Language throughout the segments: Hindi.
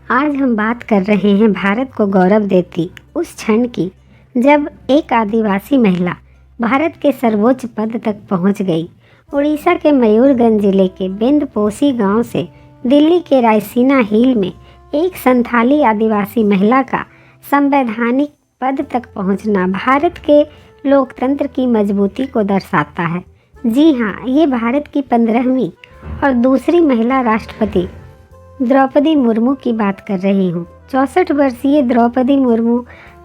आज हम बात कर रहे हैं भारत को गौरव देती उस क्षण की जब एक आदिवासी महिला भारत के सर्वोच्च पद तक पहुंच गई। उड़ीसा के मयूरगंज जिले के बिंदपोशी गांव से दिल्ली के रायसीना हिल में एक संथाली आदिवासी महिला का संवैधानिक पद तक पहुंचना भारत के लोकतंत्र की मजबूती को दर्शाता है। जी हाँ, ये भारत की 15वीं और दूसरी महिला राष्ट्रपति द्रौपदी मुर्मू की बात कर रही हूँ। 64 वर्षीय द्रौपदी मुर्मू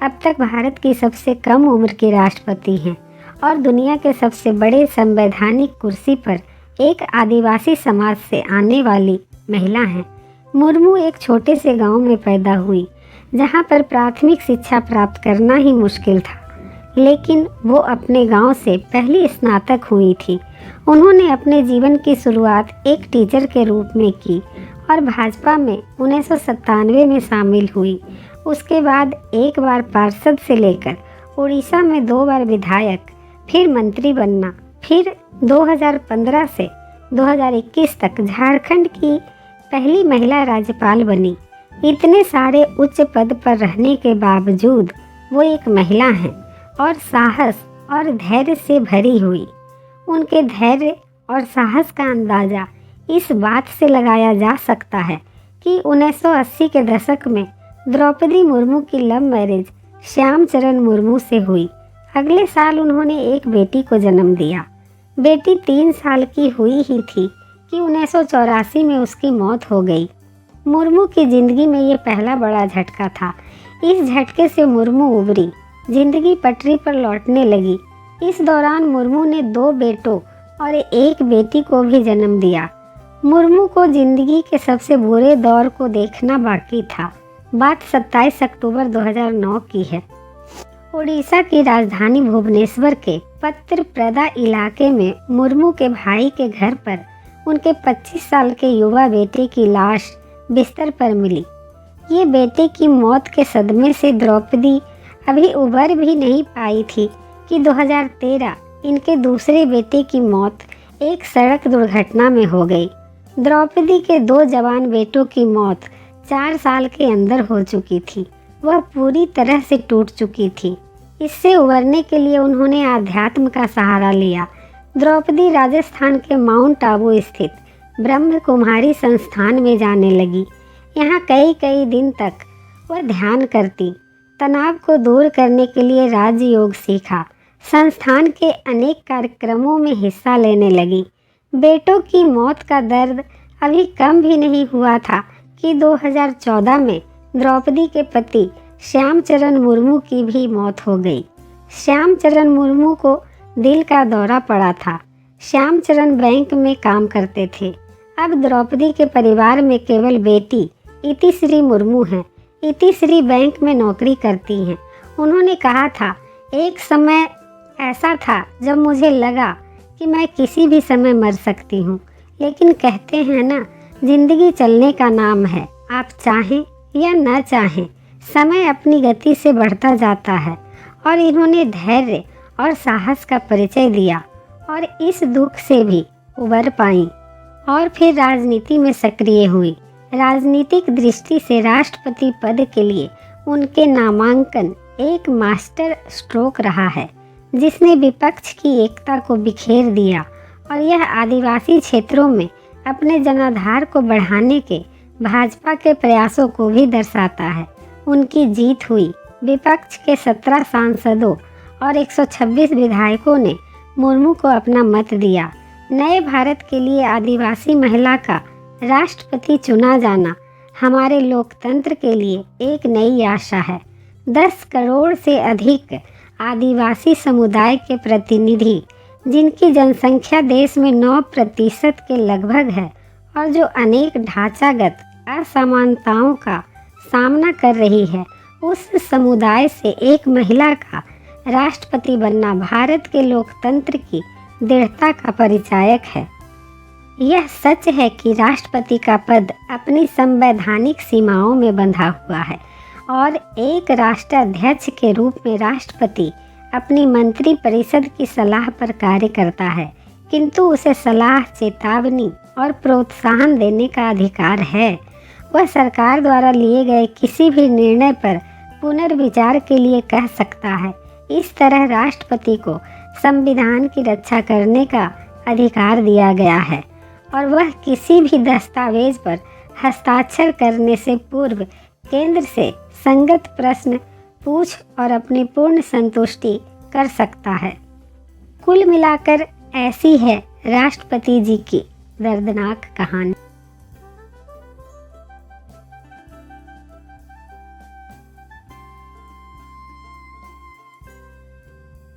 अब तक भारत की सबसे कम उम्र की राष्ट्रपति हैं और दुनिया के सबसे बड़े संवैधानिक कुर्सी पर एक आदिवासी समाज से आने वाली महिला हैं। मुर्मू एक छोटे से गांव में पैदा हुई जहां पर प्राथमिक शिक्षा प्राप्त करना ही मुश्किल था, लेकिन वो अपने गांव से पहली स्नातक हुई थी। उन्होंने अपने जीवन की शुरुआत एक टीचर के रूप में की और भाजपा में 1997 में शामिल हुई। उसके बाद एक बार पार्षद से लेकर उड़ीसा में 2 बार विधायक, फिर मंत्री बनना, फिर 2015 से 2021 तक झारखंड की पहली महिला राज्यपाल बनी। इतने सारे उच्च पद पर रहने के बावजूद वो एक महिला हैं और साहस और धैर्य से भरी हुई। उनके धैर्य और साहस का अंदाज़ा इस बात से लगाया जा सकता है कि 1980 के दशक में द्रौपदी मुर्मू की लव मैरिज श्यामचरण मुर्मू से हुई। अगले साल उन्होंने एक बेटी को जन्म दिया। बेटी 3 साल की हुई ही थी कि 1984 में उसकी मौत हो गई। मुर्मू की ज़िंदगी में ये पहला बड़ा झटका था। इस झटके से मुर्मू उभरी, जिंदगी पटरी पर लौटने लगी। इस दौरान मुर्मू ने 2 बेटों और एक बेटी को भी जन्म दिया। मुर्मू को जिंदगी के सबसे बुरे दौर को देखना बाकी था। बात 27 अक्टूबर 2009 की है। उड़ीसा की राजधानी भुवनेश्वर के पत्रप्रदा इलाके में मुर्मू के भाई के घर पर उनके 25 साल के युवा बेटे की लाश बिस्तर पर मिली। ये बेटे की मौत के सदमे से द्रौपदी अभी उबर भी नहीं पाई थी कि 2013 इनके दूसरे बेटे की मौत एक सड़क दुर्घटना में हो गई। द्रौपदी के 2 जवान बेटों की मौत 4 साल के अंदर हो चुकी थी। वह पूरी तरह से टूट चुकी थी। इससे उबरने के लिए उन्होंने आध्यात्म का सहारा लिया। द्रौपदी राजस्थान के माउंट आबू स्थित ब्रह्म कुमारी संस्थान में जाने लगी। यहाँ कई दिन तक वह ध्यान करती, तनाव को दूर करने के लिए राजयोग सीखा, संस्थान के अनेक कार्यक्रमों में हिस्सा लेने लगी। बेटों की मौत का दर्द अभी कम भी नहीं हुआ था कि 2014 में द्रौपदी के पति श्यामचरण मुर्मू की भी मौत हो गई। श्यामचरण मुर्मू को दिल का दौरा पड़ा था। श्यामचरण बैंक में काम करते थे। अब द्रौपदी के परिवार में केवल बेटी इतिश्री मुर्मू हैं। इतिश्री बैंक में नौकरी करती हैं। उन्होंने कहा था, एक समय ऐसा था जब मुझे लगा कि मैं किसी भी समय मर सकती हूँ, लेकिन कहते हैं ना, जिंदगी चलने का नाम है। आप चाहें या न चाहें, समय अपनी गति से बढ़ता जाता है। और इन्होंने धैर्य और साहस का परिचय दिया और इस दुख से भी उबर पाई और फिर राजनीति में सक्रिय हुई। राजनीतिक दृष्टि से राष्ट्रपति पद के लिए उनके नामांकन एक मास्टर स्ट्रोक रहा है, जिसने विपक्ष की एकता को बिखेर दिया और यह आदिवासी क्षेत्रों में अपने जनाधार को बढ़ाने के भाजपा के प्रयासों को भी दर्शाता है। उनकी जीत हुई। विपक्ष के 17 सांसदों और 126 विधायकों ने मुर्मू को अपना मत दिया। नए भारत के लिए आदिवासी महिला का राष्ट्रपति चुना जाना हमारे लोकतंत्र के लिए एक नई आशा है। 10 करोड़ से अधिक आदिवासी समुदाय के प्रतिनिधि, जिनकी जनसंख्या देश में 9% के लगभग है और जो अनेक ढांचागत असमानताओं का सामना कर रही है, उस समुदाय से एक महिला का राष्ट्रपति बनना भारत के लोकतंत्र की दृढ़ता का परिचायक है। यह सच है कि राष्ट्रपति का पद अपनी संवैधानिक सीमाओं में बंधा हुआ है और एक राष्ट्राध्यक्ष के रूप में राष्ट्रपति अपनी मंत्री परिषद की सलाह पर कार्य करता है, किंतु उसे सलाह, चेतावनी और प्रोत्साहन देने का अधिकार है। वह सरकार द्वारा लिए गए किसी भी निर्णय पर पुनर्विचार के लिए कह सकता है। इस तरह राष्ट्रपति को संविधान की रक्षा करने का अधिकार दिया गया है और वह किसी भी दस्तावेज पर हस्ताक्षर करने से पूर्व केंद्र से संगत प्रश्न पूछ और अपनी पूर्ण संतुष्टि कर सकता है। कुल मिलाकर ऐसी है राष्ट्रपति जी की दर्दनाक कहानी।